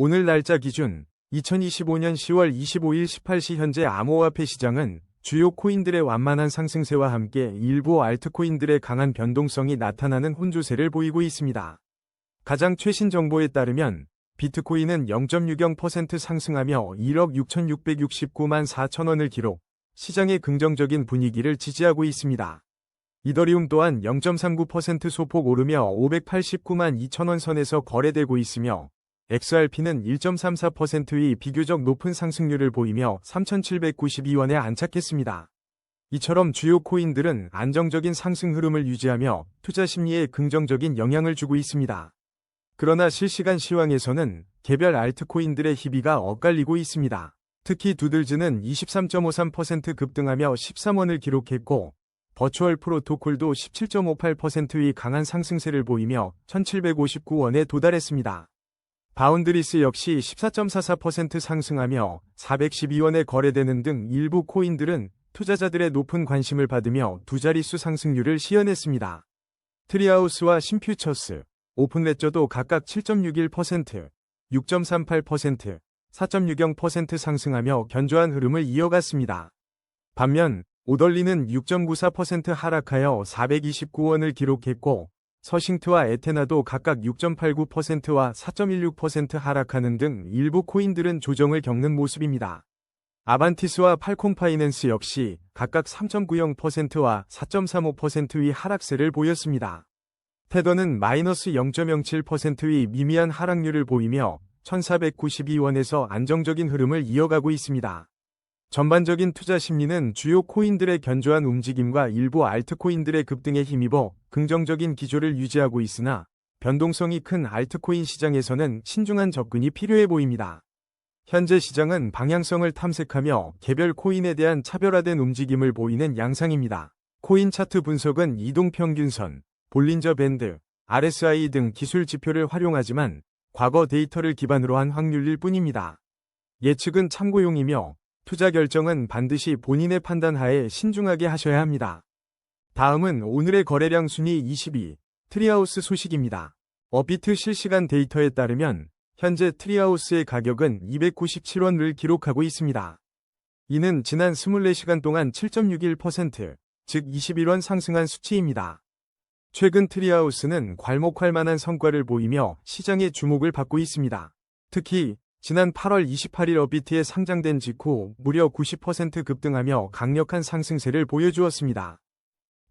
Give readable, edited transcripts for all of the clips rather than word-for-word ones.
오늘 날짜 기준 2025년 10월 25일 18시 현재 암호화폐 시장은 주요 코인들의 완만한 상승세와 함께 일부 알트코인들의 강한 변동성이 나타나는 혼조세를 보이고 있습니다. 가장 최신 정보에 따르면 비트코인은 0.60% 상승하며 1억 6,669만 4천 원을 기록, 시장의 긍정적인 분위기를 지지하고 있습니다. 이더리움 또한 0.39% 소폭 오르며 589만 2천 원 선에서 거래되고 있으며 XRP는 1.34%의 비교적 높은 상승률을 보이며 3,792원에 안착했습니다. 이처럼 주요 코인들은 안정적인 상승 흐름을 유지하며 투자 심리에 긍정적인 영향을 주고 있습니다. 그러나 실시간 시황에서는 개별 알트코인들의 희비가 엇갈리고 있습니다. 특히 두들즈는 23.53% 급등하며 13원을 기록했고 버추얼 프로토콜도 17.58%의 강한 상승세를 보이며 1,759원에 도달했습니다. 바운드리스 역시 14.44% 상승하며 412원에 거래되는 등 일부 코인들은 투자자들의 높은 관심을 받으며 두 자릿수 상승률을 시현했습니다. 트리하우스와 신퓨처스, 오픈레저도 각각 7.61%, 6.38%, 4.60% 상승하며 견조한 흐름을 이어갔습니다. 반면 오덜리는 6.94% 하락하여 429원을 기록했고 서싱트와 에테나도 각각 6.89%와 4.16% 하락하는 등 일부 코인들은 조정을 겪는 모습입니다. 아반티스와 팔콤파이낸스 역시 각각 3.90%와 4.35%의 하락세를 보였습니다. 테더는 마이너스 0.07%의 미미한 하락률을 보이며 1,492원에서 안정적인 흐름을 이어가고 있습니다. 전반적인 투자 심리는 주요 코인들의 견조한 움직임과 일부 알트코인들의 급등에 힘입어 긍정적인 기조를 유지하고 있으나 변동성이 큰 알트코인 시장에서는 신중한 접근이 필요해 보입니다. 현재 시장은 방향성을 탐색하며 개별 코인에 대한 차별화된 움직임을 보이는 양상입니다. 코인 차트 분석은 이동평균선, 볼린저 밴드, RSI 등 기술 지표를 활용하지만 과거 데이터를 기반으로 한 확률일 뿐입니다. 예측은 참고용이며 투자 결정은 반드시 본인의 판단 하에 신중하게 하셔야 합니다. 다음은 오늘의 거래량 순위 22, 트리하우스 소식입니다. 업비트 실시간 데이터에 따르면 현재 트리하우스의 가격은 297원을 기록하고 있습니다. 이는 지난 24시간 동안 7.61%, 즉 21원 상승한 수치입니다. 최근 트리하우스는 괄목할 만한 성과를 보이며 시장의 주목을 받고 있습니다. 특히 지난 8월 28일 업비트에 상장된 직후 무려 90% 급등하며 강력한 상승세를 보여주었습니다.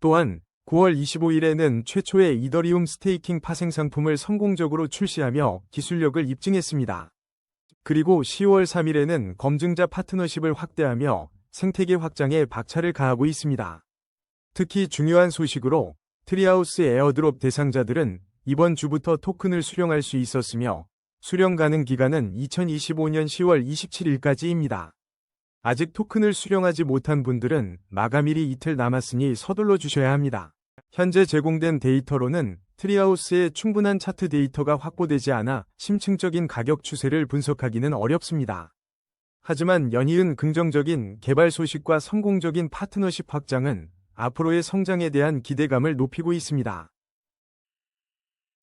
또한 9월 25일에는 최초의 이더리움 스테이킹 파생 상품을 성공적으로 출시하며 기술력을 입증했습니다. 그리고 10월 3일에는 검증자 파트너십을 확대하며 생태계 확장에 박차를 가하고 있습니다. 특히 중요한 소식으로 트리하우스 에어드롭 대상자들은 이번 주부터 토큰을 수령할 수 있었으며 수령 가능 기간은 2025년 10월 27일까지입니다. 아직 토큰을 수령하지 못한 분들은 마감일이 이틀 남았으니 서둘러 주셔야 합니다. 현재 제공된 데이터로는 트리하우스의 충분한 차트 데이터가 확보되지 않아 심층적인 가격 추세를 분석하기는 어렵습니다. 하지만 연이은 긍정적인 개발 소식과 성공적인 파트너십 확장은 앞으로의 성장에 대한 기대감을 높이고 있습니다.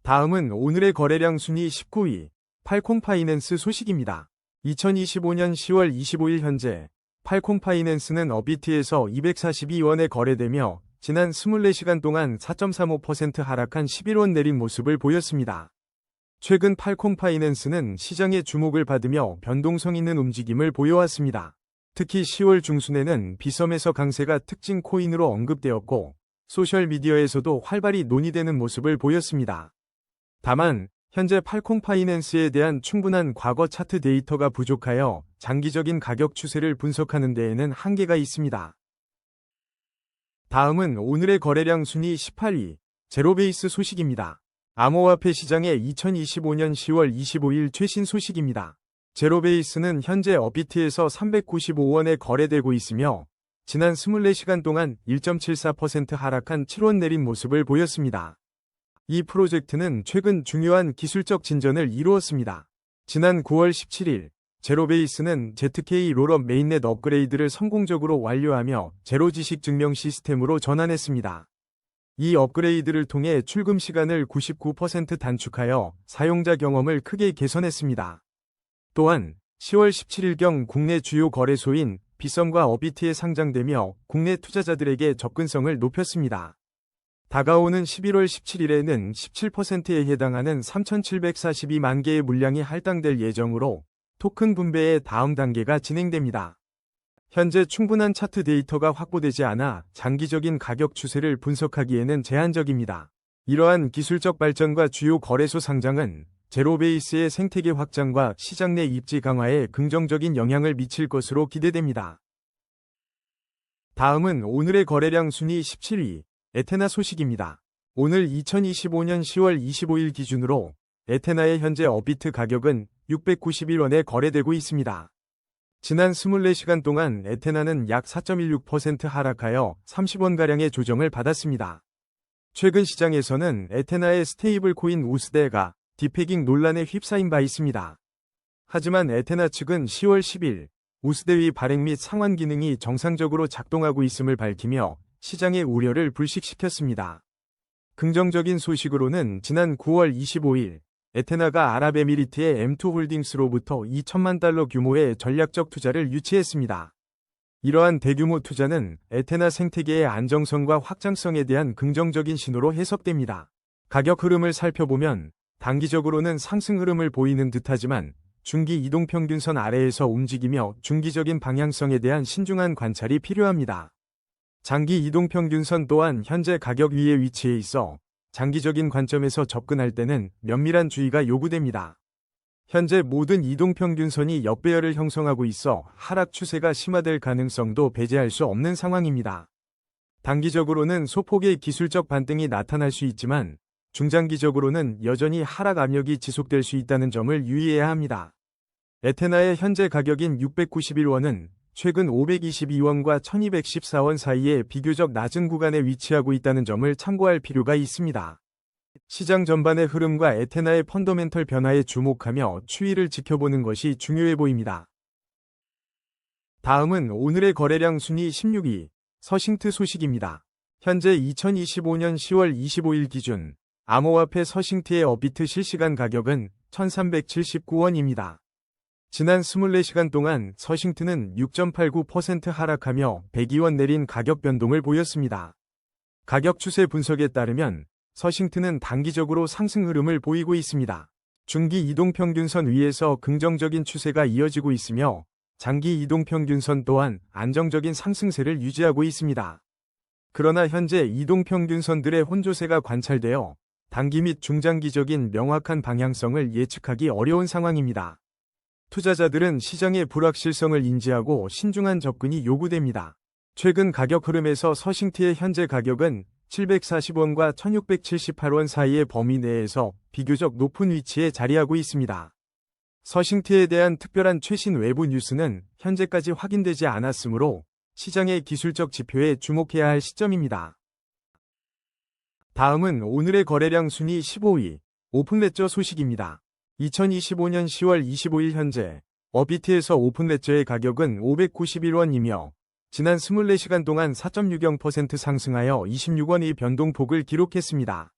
다음은 오늘의 거래량 순위 19위, 팔콤파이낸스 소식입니다. 2025년 10월 25일 현재 팔콤파이낸스는 업비트에서 242원에 거래되며 지난 24시간 동안 4.35% 하락한 11원 내린 모습을 보였습니다. 최근 팔콤파이낸스는 시장의 주목을 받으며 변동성 있는 움직임을 보여왔습니다. 특히 10월 중순에는 비섬에서 강세가 특징 코인으로 언급되었고 소셜미디어에서도 활발히 논의되는 모습을 보였습니다. 다만 현재 팔콤파이낸스에 대한 충분한 과거 차트 데이터가 부족하여 장기적인 가격 추세를 분석하는 데에는 한계가 있습니다. 다음은 오늘의 거래량 순위 18위, 제로베이스 소식입니다. 암호화폐 시장의 2025년 10월 25일 최신 소식입니다. 제로베이스는 현재 업비트에서 395원에 거래되고 있으며 지난 24시간 동안 1.74% 하락한 7원 내린 모습을 보였습니다. 이 프로젝트는 최근 중요한 기술적 진전을 이루었습니다. 지난 9월 17일 제로베이스는 ZK 롤업 메인넷 업그레이드를 성공적으로 완료하며 제로 지식 증명 시스템으로 전환했습니다. 이 업그레이드를 통해 출금 시간을 99% 단축하여 사용자 경험을 크게 개선했습니다. 또한 10월 17일경 국내 주요 거래소인 빗썸과 업비트에 상장되며 국내 투자자들에게 접근성을 높였습니다. 다가오는 11월 17일에는 17%에 해당하는 3,742만 개의 물량이 할당될 예정으로 토큰 분배의 다음 단계가 진행됩니다. 현재 충분한 차트 데이터가 확보되지 않아 장기적인 가격 추세를 분석하기에는 제한적입니다. 이러한 기술적 발전과 주요 거래소 상장은 제로베이스의 생태계 확장과 시장 내 입지 강화에 긍정적인 영향을 미칠 것으로 기대됩니다. 다음은 오늘의 거래량 순위 17위, 에테나 소식입니다. 오늘 2025년 10월 25일 기준으로 에테나의 현재 업비트 가격은 691원에 거래되고 있습니다. 지난 24시간 동안 에테나는 약 4.16% 하락하여 30원가량의 조정을 받았습니다. 최근 시장에서는 에테나의 스테이블 코인 우스데가 디패깅 논란에 휩싸인 바 있습니다. 하지만 에테나 측은 10월 10일 우스데의 발행 및 상환 기능이 정상적으로 작동하고 있음을 밝히며 시장의 우려를 불식시켰습니다. 긍정적인 소식으로는 지난 9월 25일 에테나가 아랍에미리트의 M2홀딩스로부터 2천만 달러 규모의 전략적 투자를 유치했습니다. 이러한 대규모 투자는 에테나 생태계의 안정성과 확장성에 대한 긍정적인 신호로 해석됩니다. 가격 흐름을 살펴보면 단기적으로는 상승 흐름을 보이는 듯하지만 중기 이동평균선 아래에서 움직이며 중기적인 방향성에 대한 신중한 관찰이 필요합니다. 장기 이동평균선 또한 현재 가격 위에 위치해 있어 장기적인 관점에서 접근할 때는 면밀한 주의가 요구됩니다. 현재 모든 이동평균선이 역배열을 형성하고 있어 하락 추세가 심화될 가능성도 배제할 수 없는 상황입니다. 단기적으로는 소폭의 기술적 반등이 나타날 수 있지만 중장기적으로는 여전히 하락 압력이 지속될 수 있다는 점을 유의해야 합니다. 에테나의 현재 가격인 691원은 최근 522원과 1214원 사이에 비교적 낮은 구간에 위치하고 있다는 점을 참고할 필요가 있습니다. 시장 전반의 흐름과 에테나의 펀더멘털 변화에 주목하며 추이를 지켜보는 것이 중요해 보입니다. 다음은 오늘의 거래량 순위 16위, 서싱트 소식입니다. 현재 2025년 10월 25일 기준 암호화폐 서싱트의 업비트 실시간 가격은 1379원입니다. 지난 24시간 동안 서싱트는 6.89% 하락하며 102원 내린 가격 변동을 보였습니다. 가격 추세 분석에 따르면 서싱트는 단기적으로 상승 흐름을 보이고 있습니다. 중기 이동평균선 위에서 긍정적인 추세가 이어지고 있으며 장기 이동평균선 또한 안정적인 상승세를 유지하고 있습니다. 그러나 현재 이동평균선들의 혼조세가 관찰되어 단기 및 중장기적인 명확한 방향성을 예측하기 어려운 상황입니다. 투자자들은 시장의 불확실성을 인지하고 신중한 접근이 요구됩니다. 최근 가격 흐름에서 서싱트의 현재 가격은 740원과 1678원 사이의 범위 내에서 비교적 높은 위치에 자리하고 있습니다. 서싱트에 대한 특별한 최신 외부 뉴스는 현재까지 확인되지 않았으므로 시장의 기술적 지표에 주목해야 할 시점입니다. 다음은 오늘의 거래량 순위 15위, 오픈레저 소식입니다. 2025년 10월 25일 현재 업비트에서 오픈레저의 가격은 591원이며 지난 24시간 동안 4.60% 상승하여 26원의 변동폭을 기록했습니다.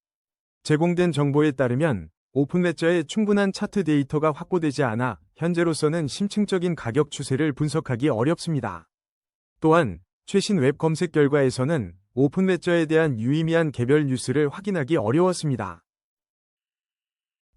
제공된 정보에 따르면 오픈레저의 충분한 차트 데이터가 확보되지 않아 현재로서는 심층적인 가격 추세를 분석하기 어렵습니다. 또한 최신 웹 검색 결과에서는 오픈레저에 대한 유의미한 개별 뉴스를 확인하기 어려웠습니다.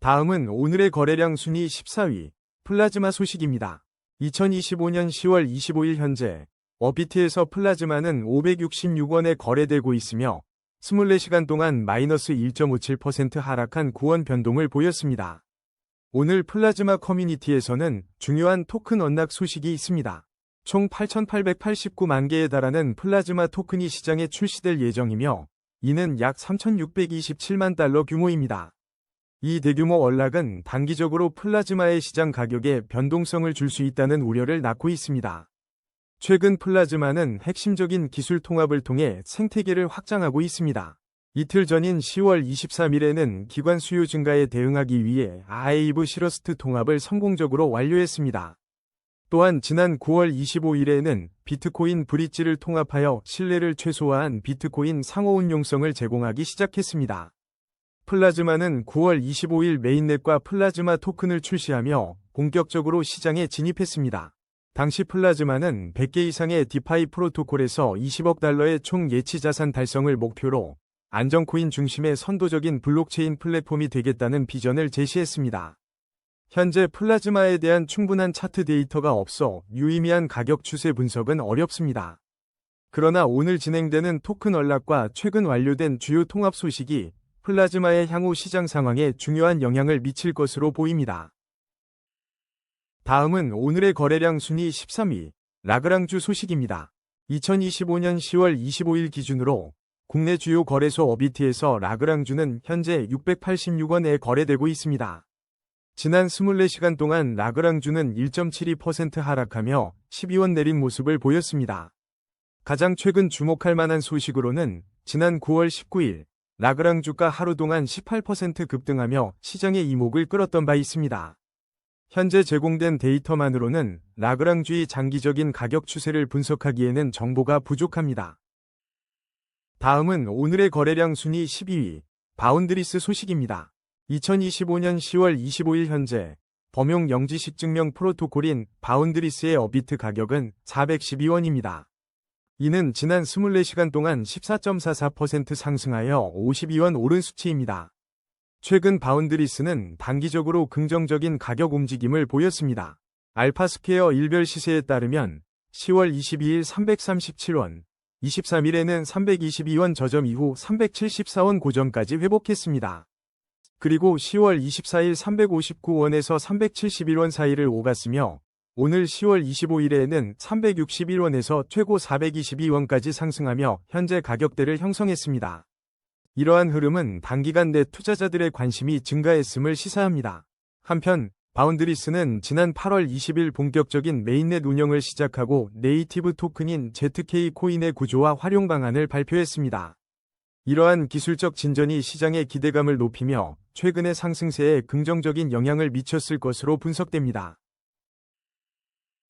다음은 오늘의 거래량 순위 14위, 플라즈마 소식입니다. 2025년 10월 25일 현재 업비트에서 플라즈마는 566원에 거래되고 있으며 24시간 동안 마이너스 1.57% 하락한 9원 변동을 보였습니다. 오늘 플라즈마 커뮤니티에서는 중요한 토큰 언락 소식이 있습니다. 총 8,889만 개에 달하는 플라즈마 토큰이 시장에 출시될 예정이며 이는 약 3,627만 달러 규모입니다. 이 대규모 언락은 단기적으로 플라즈마의 시장 가격에 변동성을 줄 수 있다는 우려를 낳고 있습니다. 최근 플라즈마는 핵심적인 기술 통합을 통해 생태계를 확장하고 있습니다. 이틀 전인 10월 23일에는 기관 수요 증가에 대응하기 위해 아에이브 시러스트 통합을 성공적으로 완료했습니다. 또한 지난 9월 25일에는 비트코인 브릿지를 통합하여 신뢰를 최소화한 비트코인 상호 운용성을 제공하기 시작했습니다. 플라즈마는 9월 25일 메인넷과 플라즈마 토큰을 출시하며 본격적으로 시장에 진입했습니다. 당시 플라즈마는 100개 이상의 디파이 프로토콜에서 20억 달러의 총 예치 자산 달성을 목표로 안정코인 중심의 선도적인 블록체인 플랫폼이 되겠다는 비전을 제시했습니다. 현재 플라즈마에 대한 충분한 차트 데이터가 없어 유의미한 가격 추세 분석은 어렵습니다. 그러나 오늘 진행되는 토큰 언락과 최근 완료된 주요 통합 소식이 플라즈마의 향후 시장 상황에 중요한 영향을 미칠 것으로 보입니다. 다음은 오늘의 거래량 순위 13위, 라그랑주 소식입니다. 2025년 10월 25일 기준으로 국내 주요 거래소 어비트에서 라그랑주는 현재 686원에 거래되고 있습니다. 지난 24시간 동안 라그랑주는 1.72% 하락하며 12원 내린 모습을 보였습니다. 가장 최근 주목할 만한 소식으로는 지난 9월 19일 라그랑주가 하루 동안 18% 급등하며 시장의 이목을 끌었던 바 있습니다. 현재 제공된 데이터만으로는 라그랑주의 장기적인 가격 추세를 분석하기에는 정보가 부족합니다. 다음은 오늘의 거래량 순위 12위, 바운드리스 소식입니다. 2025년 10월 25일 현재 범용 영지식 증명 프로토콜인 바운드리스의 어비트 가격은 412원입니다. 이는 지난 24시간 동안 14.44% 상승하여 52원 오른 수치입니다. 최근 바운드리스는 단기적으로 긍정적인 가격 움직임을 보였습니다. 알파스퀘어 일별 시세에 따르면 10월 22일 337원, 23일에는 322원 저점 이후 374원 고점까지 회복했습니다. 그리고 10월 24일 359원에서 371원 사이를 오갔으며 오늘 10월 25일에는 361원에서 최고 422원까지 상승하며 현재 가격대를 형성했습니다. 이러한 흐름은 단기간 내 투자자들의 관심이 증가했음을 시사합니다. 한편 바운드리스는 지난 8월 20일 본격적인 메인넷 운영을 시작하고 네이티브 토큰인 ZK 코인의 구조와 활용 방안을 발표했습니다. 이러한 기술적 진전이 시장의 기대감을 높이며 최근의 상승세에 긍정적인 영향을 미쳤을 것으로 분석됩니다.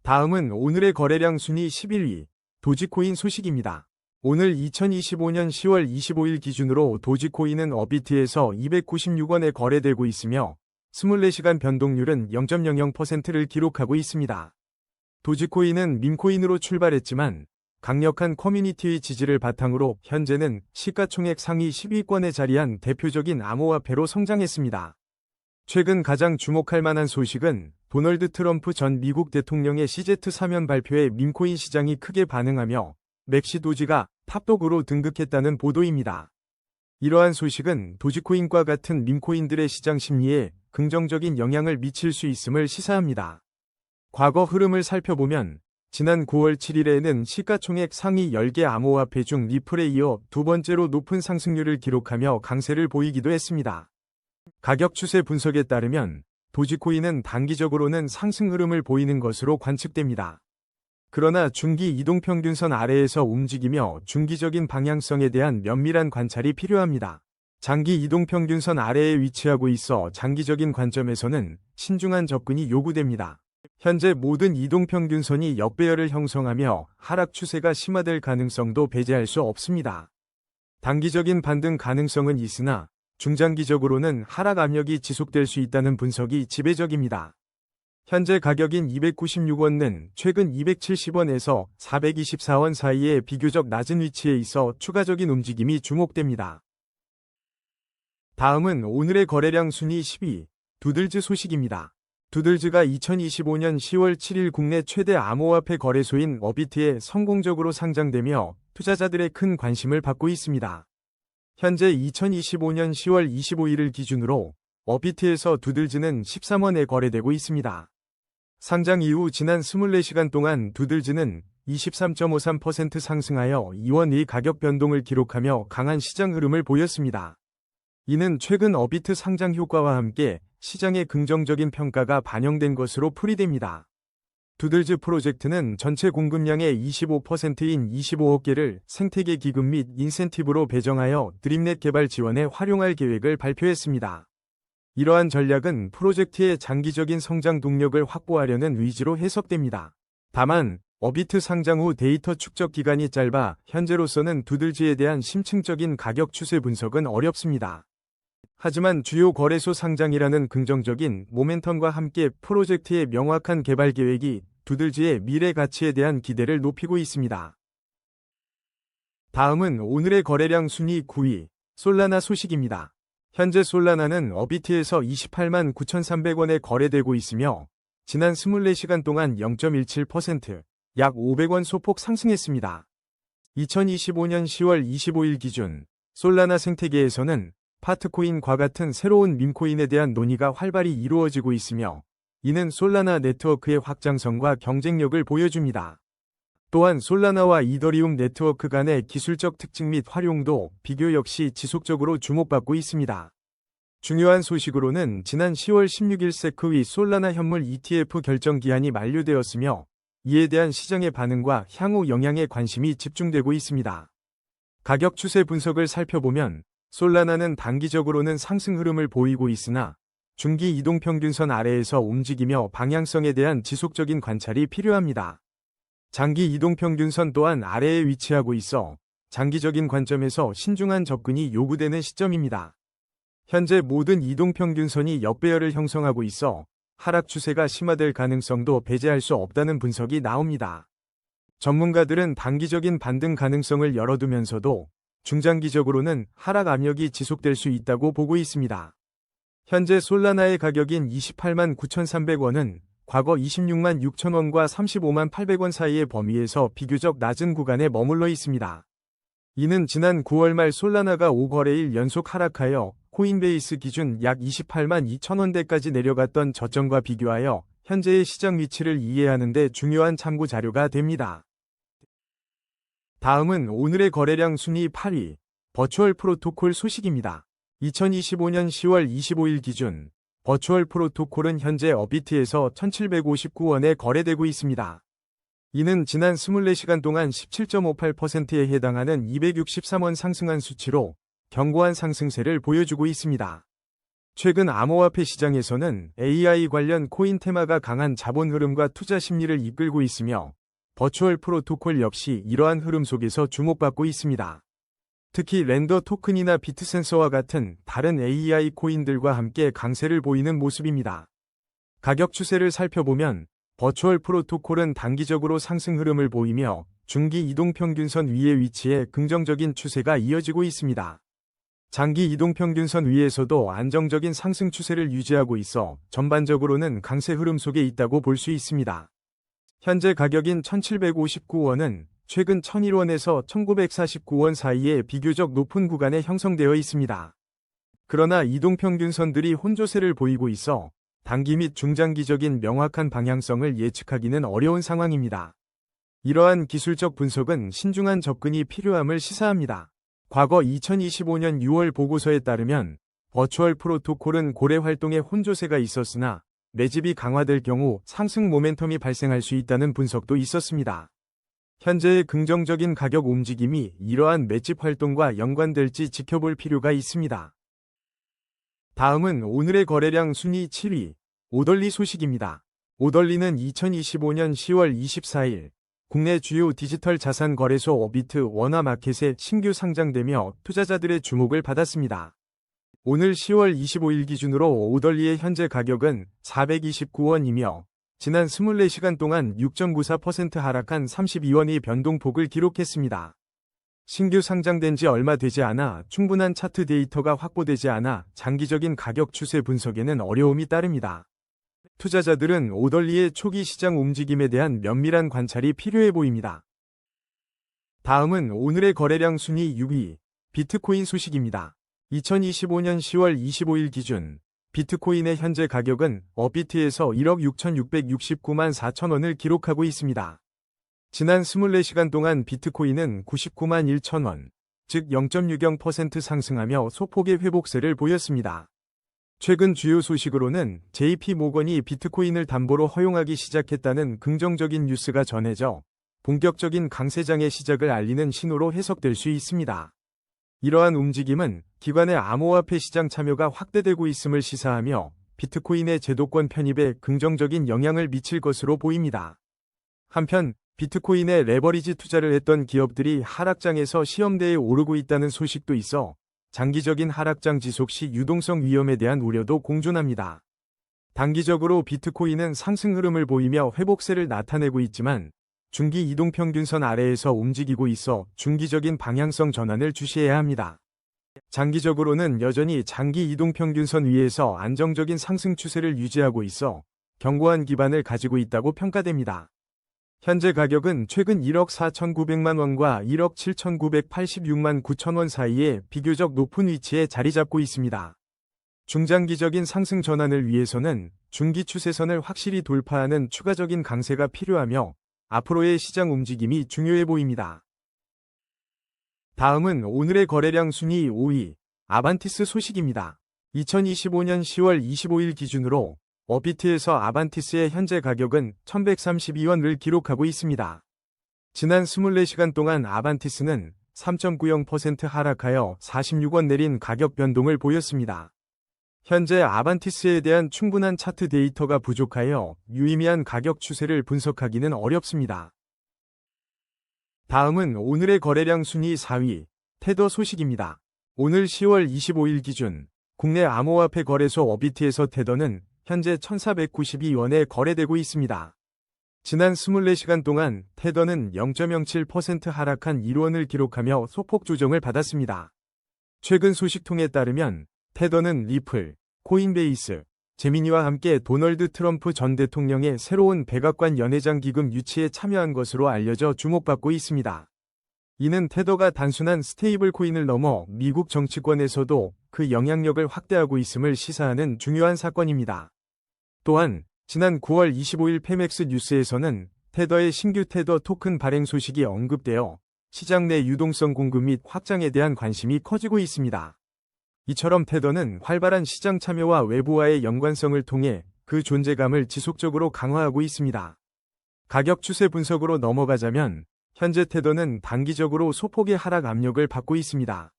다음은 오늘의 거래량 순위 11위, 도지코인 소식입니다. 오늘 2025년 10월 25일 기준으로 도지코인은 어비트에서 296원에 거래되고 있으며 24시간 변동률은 0.00%를 기록하고 있습니다. 도지코인은 밈코인으로 출발했지만 강력한 커뮤니티의 지지를 바탕으로 현재는 시가총액 상위 10위권에 자리한 대표적인 암호화폐로 성장했습니다. 최근 가장 주목할 만한 소식은 도널드 트럼프 전 미국 대통령의 CZ 사면 발표에 밈코인 시장이 크게 반응하며 맥시 도지가 탑독으로 등극했다는 보도입니다. 이러한 소식은 도지코인과 같은 밈코인들의 시장 심리에 긍정적인 영향을 미칠 수 있음을 시사합니다. 과거 흐름을 살펴보면 지난 9월 7일에는 시가총액 상위 10개 암호화폐 중 리플에 이어 두 번째로 높은 상승률을 기록하며 강세를 보이기도 했습니다. 가격 추세 분석에 따르면 도지코인은 단기적으로는 상승 흐름을 보이는 것으로 관측됩니다. 그러나 중기 이동평균선 아래에서 움직이며 중기적인 방향성에 대한 면밀한 관찰이 필요합니다. 장기 이동평균선 아래에 위치하고 있어 장기적인 관점에서는 신중한 접근이 요구됩니다. 현재 모든 이동평균선이 역배열을 형성하며 하락 추세가 심화될 가능성도 배제할 수 없습니다. 단기적인 반등 가능성은 있으나 중장기적으로는 하락 압력이 지속될 수 있다는 분석이 지배적입니다. 현재 가격인 296원은 최근 270원에서 424원 사이의 비교적 낮은 위치에 있어 추가적인 움직임이 주목됩니다. 다음은 오늘의 거래량 순위 10위, 두들즈 소식입니다. 두들즈가 2025년 10월 7일 국내 최대 암호화폐 거래소인 어비트에 성공적으로 상장되며 투자자들의 큰 관심을 받고 있습니다. 현재 2025년 10월 25일을 기준으로 어비트에서 두들즈는 13원에 거래되고 있습니다. 상장 이후 지난 24시간 동안 두들즈는 23.53% 상승하여 2원의 가격 변동을 기록하며 강한 시장 흐름을 보였습니다. 이는 최근 어비트 상장 효과와 함께 시장의 긍정적인 평가가 반영된 것으로 풀이됩니다. 두들즈 프로젝트는 전체 공급량의 25%인 25억 개를 생태계 기금 및 인센티브로 배정하여 드림넷 개발 지원에 활용할 계획을 발표했습니다. 이러한 전략은 프로젝트의 장기적인 성장 동력을 확보하려는 의지로 해석됩니다. 다만 어비트 상장 후 데이터 축적 기간이 짧아 현재로서는 두들즈에 대한 심층적인 가격 추세 분석은 어렵습니다. 하지만 주요 거래소 상장이라는 긍정적인 모멘텀과 함께 프로젝트의 명확한 개발 계획이 두들지의 미래 가치에 대한 기대를 높이고 있습니다. 다음은 오늘의 거래량 순위 9위, 솔라나 소식입니다. 현재 솔라나는 어비트에서 28만 9,300원에 거래되고 있으며 지난 24시간 동안 0.17%, 약 500원 소폭 상승했습니다. 2025년 10월 25일 기준 솔라나 생태계에서는 파트코인과 같은 새로운 밈코인에 대한 논의가 활발히 이루어지고 있으며 이는 솔라나 네트워크의 확장성과 경쟁력을 보여줍니다. 또한 솔라나와 이더리움 네트워크 간의 기술적 특징 및 활용도 비교 역시 지속적으로 주목받고 있습니다. 중요한 소식으로는 지난 10월 16일 세크위 솔라나 현물 ETF 결정 기한이 만료되었으며 이에 대한 시장의 반응과 향후 영향에 관심이 집중되고 있습니다. 가격 추세 분석을 살펴보면 솔라나는 단기적으로는 상승 흐름을 보이고 있으나 중기 이동평균선 아래에서 움직이며 방향성에 대한 지속적인 관찰이 필요합니다. 장기 이동평균선 또한 아래에 위치하고 있어 장기적인 관점에서 신중한 접근이 요구되는 시점입니다. 현재 모든 이동평균선이 역배열을 형성하고 있어 하락 추세가 심화될 가능성도 배제할 수 없다는 분석이 나옵니다. 전문가들은 단기적인 반등 가능성을 열어두면서도 중장기적으로는 하락 압력이 지속될 수 있다고 보고 있습니다. 현재 솔라나의 가격인 28만 9,300원은 과거 26만 6천원과 35만 800원 사이의 범위에서 비교적 낮은 구간에 머물러 있습니다. 이는 지난 9월 말 솔라나가 5거래일 연속 하락하여 코인베이스 기준 약 28만 2천원대까지 내려갔던 저점과 비교하여 현재의 시장 위치를 이해하는 데 중요한 참고 자료가 됩니다. 다음은 오늘의 거래량 순위 8위, 버추얼 프로토콜 소식입니다. 2025년 10월 25일 기준 버추얼 프로토콜은 현재 어비트에서 1,759원에 거래되고 있습니다. 이는 지난 24시간 동안 17.58%에 해당하는 263원 상승한 수치로 견고한 상승세를 보여주고 있습니다. 최근 암호화폐 시장에서는 AI 관련 코인 테마가 강한 자본 흐름과 투자 심리를 이끌고 있으며 버추얼 프로토콜 역시 이러한 흐름 속에서 주목받고 있습니다. 특히 렌더 토큰이나 비트센서와 같은 다른 AI 코인들과 함께 강세를 보이는 모습입니다. 가격 추세를 살펴보면 버추얼 프로토콜은 단기적으로 상승 흐름을 보이며 중기 이동평균선 위에 위치해 긍정적인 추세가 이어지고 있습니다. 장기 이동평균선 위에서도 안정적인 상승 추세를 유지하고 있어 전반적으로는 강세 흐름 속에 있다고 볼 수 있습니다. 현재 가격인 1,759원은 최근 1,001원에서 1,949원 사이에 비교적 높은 구간에 형성되어 있습니다. 그러나 이동평균선들이 혼조세를 보이고 있어 단기 및 중장기적인 명확한 방향성을 예측하기는 어려운 상황입니다. 이러한 기술적 분석은 신중한 접근이 필요함을 시사합니다. 과거 2025년 6월 보고서에 따르면 버추얼 프로토콜은 고래 활동에 혼조세가 있었으나 매집이 강화될 경우 상승 모멘텀이 발생할 수 있다는 분석도 있었습니다. 현재의 긍정적인 가격 움직임이 이러한 매집 활동과 연관될지 지켜볼 필요가 있습니다. 다음은 오늘의 거래량 순위 7위, 오덜리 소식입니다. 오덜리는 2025년 10월 24일 국내 주요 디지털 자산 거래소 어비트 원화마켓에 신규 상장되며 투자자들의 주목을 받았습니다. 오늘 10월 25일 기준으로 오덜리의 현재 가격은 429원이며 지난 24시간 동안 6.94% 하락한 32원의 변동폭을 기록했습니다. 신규 상장된 지 얼마 되지 않아 충분한 차트 데이터가 확보되지 않아 장기적인 가격 추세 분석에는 어려움이 따릅니다. 투자자들은 오덜리의 초기 시장 움직임에 대한 면밀한 관찰이 필요해 보입니다. 다음은 오늘의 거래량 순위 6위, 비트코인 소식입니다. 2025년 10월 25일 기준 비트코인의 현재 가격은 어비트에서 1억 6,669만 4천원을 기록하고 있습니다. 지난 24시간 동안 비트코인은 99만 1천원, 즉 0.60% 상승하며 소폭의 회복세를 보였습니다. 최근 주요 소식으로는 JP 모건이 비트코인을 담보로 허용하기 시작했다는 긍정적인 뉴스가 전해져 본격적인 강세장의 시작을 알리는 신호로 해석될 수 있습니다. 이러한 움직임은 기관의 암호화폐 시장 참여가 확대되고 있음을 시사하며 비트코인의 제도권 편입에 긍정적인 영향을 미칠 것으로 보입니다. 한편 비트코인에 레버리지 투자를 했던 기업들이 하락장에서 시험대에 오르고 있다는 소식도 있어 장기적인 하락장 지속 시 유동성 위험에 대한 우려도 공존합니다. 단기적으로 비트코인은 상승 흐름을 보이며 회복세를 나타내고 있지만 중기 이동평균선 아래에서 움직이고 있어 중기적인 방향성 전환을 주시해야 합니다. 장기적으로는 여전히 장기 이동평균선 위에서 안정적인 상승 추세를 유지하고 있어 견고한 기반을 가지고 있다고 평가됩니다. 현재 가격은 최근 1억 4,900만 원과 1억 7,986만 9천 원 사이에 비교적 높은 위치에 자리 잡고 있습니다. 중장기적인 상승 전환을 위해서는 중기 추세선을 확실히 돌파하는 추가적인 강세가 필요하며 앞으로의 시장 움직임이 중요해 보입니다. 다음은 오늘의 거래량 순위 5위, 아반티스 소식입니다. 2025년 10월 25일 기준으로 업비트에서 아반티스의 현재 가격은 1132원을 기록하고 있습니다. 지난 24시간 동안 아반티스는 3.90% 하락하여 46원 내린 가격 변동을 보였습니다. 현재 아반티스에 대한 충분한 차트 데이터가 부족하여 유의미한 가격 추세를 분석하기는 어렵습니다. 다음은 오늘의 거래량 순위 4위, 테더 소식입니다. 오늘 10월 25일 기준 국내 암호화폐 거래소 업비트에서 테더는 현재 1492원에 거래되고 있습니다. 지난 24시간 동안 테더는 0.07% 하락한 1원을 기록하며 소폭 조정을 받았습니다. 최근 소식통에 따르면 테더는 리플, 코인베이스, 제미니와 함께 도널드 트럼프 전 대통령의 새로운 백악관 연회장 기금 유치에 참여한 것으로 알려져 주목받고 있습니다. 이는 테더가 단순한 스테이블 코인을 넘어 미국 정치권에서도 그 영향력을 확대하고 있음을 시사하는 중요한 사건입니다. 또한 지난 9월 25일 페맥스 뉴스에서는 테더의 신규 테더 토큰 발행 소식이 언급되어 시장 내 유동성 공급 및 확장에 대한 관심이 커지고 있습니다. 이처럼 테더는 활발한 시장 참여와 외부와의 연관성을 통해 그 존재감을 지속적으로 강화하고 있습니다. 가격 추세 분석으로 넘어가자면 현재 테더는 단기적으로 소폭의 하락 압력을 받고 있습니다.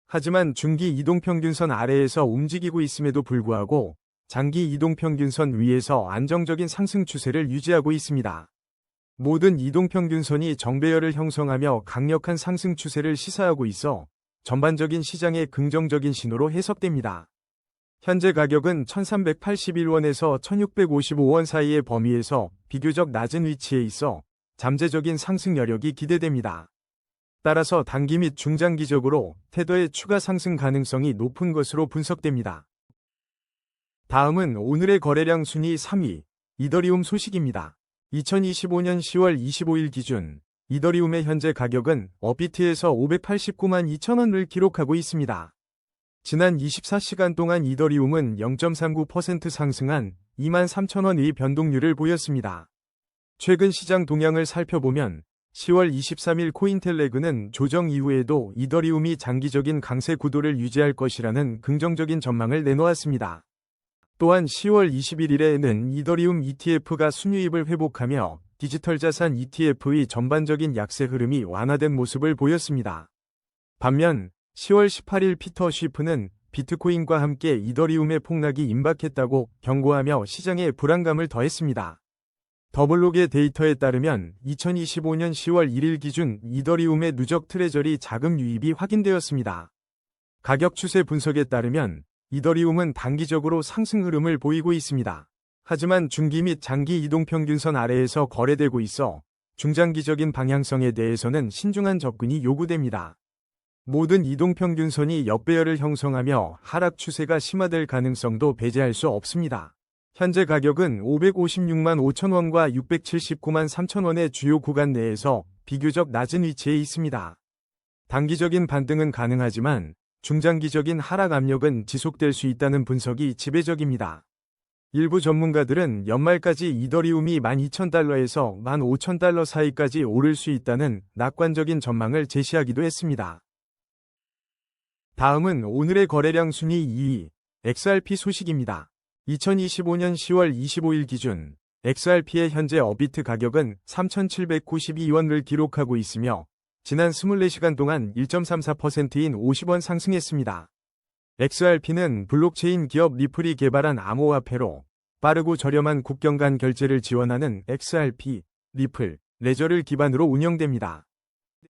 하지만 중기 이동평균선 아래에서 움직이고 있음에도 불구하고 장기 이동평균선 위에서 안정적인 상승 추세를 유지하고 있습니다. 모든 이동평균선이 정배열을 형성하며 강력한 상승 추세를 시사하고 있어 전반적인 시장의 긍정적인 신호로 해석됩니다. 현재 가격은 1381원에서 1655원 사이의 범위에서 비교적 낮은 위치에 있어 잠재적인 상승 여력이 기대됩니다. 따라서 단기 및 중장기적으로 테더의 추가 상승 가능성이 높은 것으로 분석됩니다. 다음은 오늘의 거래량 순위 3위, 이더리움 소식입니다. 2025년 10월 25일 기준 이더리움의 현재 가격은 업비트에서 589만 2천원을 기록하고 있습니다. 지난 24시간 동안 이더리움은 0.39% 상승한 2만 3천원의 변동률을 보였습니다. 최근 시장 동향을 살펴보면 10월 23일 코인텔레그는 조정 이후에도 이더리움이 장기적인 강세 구도를 유지할 것이라는 긍정적인 전망을 내놓았습니다. 또한 10월 21일에는 이더리움 ETF가 순유입을 회복하며 디지털 자산 ETF의 전반적인 약세 흐름이 완화된 모습을 보였습니다. 반면 10월 18일 피터 쉬프는 비트코인과 함께 이더리움의 폭락이 임박했다고 경고하며 시장에 불안감을 더했습니다. 더블록의 데이터에 따르면 2025년 10월 1일 기준 이더리움의 누적 트레저리 자금 유입이 확인되었습니다. 가격 추세 분석에 따르면 이더리움은 단기적으로 상승 흐름을 보이고 있습니다. 하지만 중기 및 장기 이동평균선 아래에서 거래되고 있어 중장기적인 방향성에 대해서는 신중한 접근이 요구됩니다. 모든 이동평균선이 역배열을 형성하며 하락 추세가 심화될 가능성도 배제할 수 없습니다. 현재 가격은 556만 5천원과 679만 3천원의 주요 구간 내에서 비교적 낮은 위치에 있습니다. 단기적인 반등은 가능하지만 중장기적인 하락 압력은 지속될 수 있다는 분석이 지배적입니다. 일부 전문가들은 연말까지 이더리움이 12,000달러에서 15,000달러 사이까지 오를 수 있다는 낙관적인 전망을 제시하기도 했습니다. 다음은 오늘의 거래량 순위 2위, XRP 소식입니다. 2025년 10월 25일 기준 XRP의 현재 업비트 가격은 3,792원을 기록하고 있으며 지난 24시간 동안 1.34%인 50원 상승했습니다. XRP는 블록체인 기업 리플이 개발한 암호화폐로 빠르고 저렴한 국경 간 결제를 지원하는 XRP, 리플, 레저를 기반으로 운영됩니다.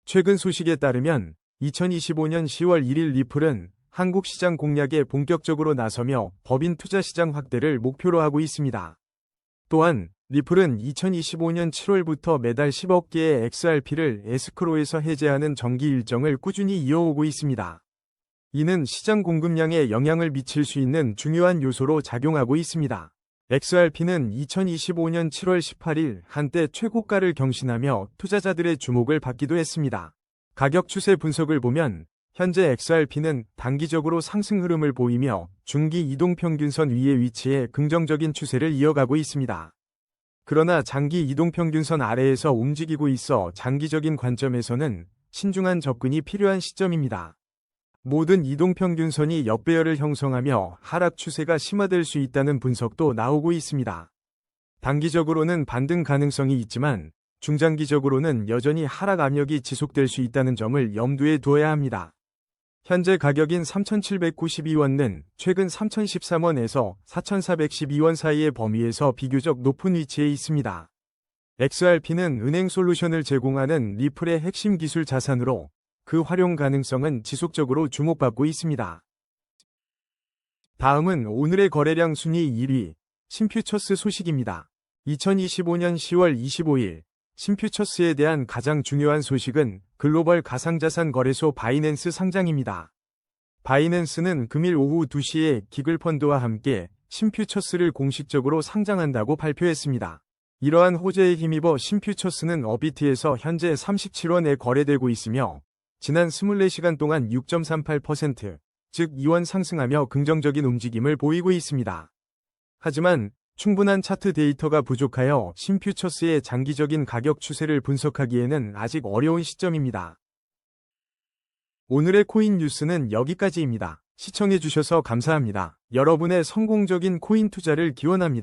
최근 소식에 따르면 2025년 10월 1일 리플은 한국 시장 공략에 본격적으로 나서며 법인 투자 시장 확대를 목표로 하고 있습니다. 또한 리플은 2025년 7월부터 매달 10억 개의 XRP를 에스크로에서 해제하는 정기 일정을 꾸준히 이어오고 있습니다. 이는 시장 공급량에 영향을 미칠 수 있는 중요한 요소로 작용하고 있습니다. XRP는 2025년 7월 18일 한때 최고가를 경신하며 투자자들의 주목을 받기도 했습니다. 가격 추세 분석을 보면 현재 XRP는 단기적으로 상승 흐름을 보이며 중기 이동평균선 위에 위치해 긍정적인 추세를 이어가고 있습니다. 그러나 장기 이동평균선 아래에서 움직이고 있어 장기적인 관점에서는 신중한 접근이 필요한 시점입니다. 모든 이동평균선이 역배열을 형성하며 하락 추세가 심화될 수 있다는 분석도 나오고 있습니다. 단기적으로는 반등 가능성이 있지만 중장기적으로는 여전히 하락 압력이 지속될 수 있다는 점을 염두에 두어야 합니다. 현재 가격인 3,792원은 최근 3,013원에서 4,412원 사이의 범위에서 비교적 높은 위치에 있습니다. XRP는 은행 솔루션을 제공하는 리플의 핵심 기술 자산으로 그 활용 가능성은 지속적으로 주목받고 있습니다. 다음은 오늘의 거래량 순위 1위, 신퓨처스 소식입니다. 2025년 10월 25일, 신퓨처스에 대한 가장 중요한 소식은 글로벌 가상자산 거래소 바이낸스 상장입니다. 바이낸스는 금일 오후 2시에 기글펀드와 함께 신퓨처스를 공식적으로 상장한다고 발표했습니다. 이러한 호재에 힘입어 신퓨처스는 어비트에서 현재 37원에 거래되고 있으며 지난 24시간 동안 6.38%, 즉 2원 상승하며 긍정적인 움직임을 보이고 있습니다. 하지만 충분한 차트 데이터가 부족하여 신퓨처스의 장기적인 가격 추세를 분석하기에는 아직 어려운 시점입니다. 오늘의 코인 뉴스는 여기까지입니다. 시청해주셔서 감사합니다. 여러분의 성공적인 코인 투자를 기원합니다.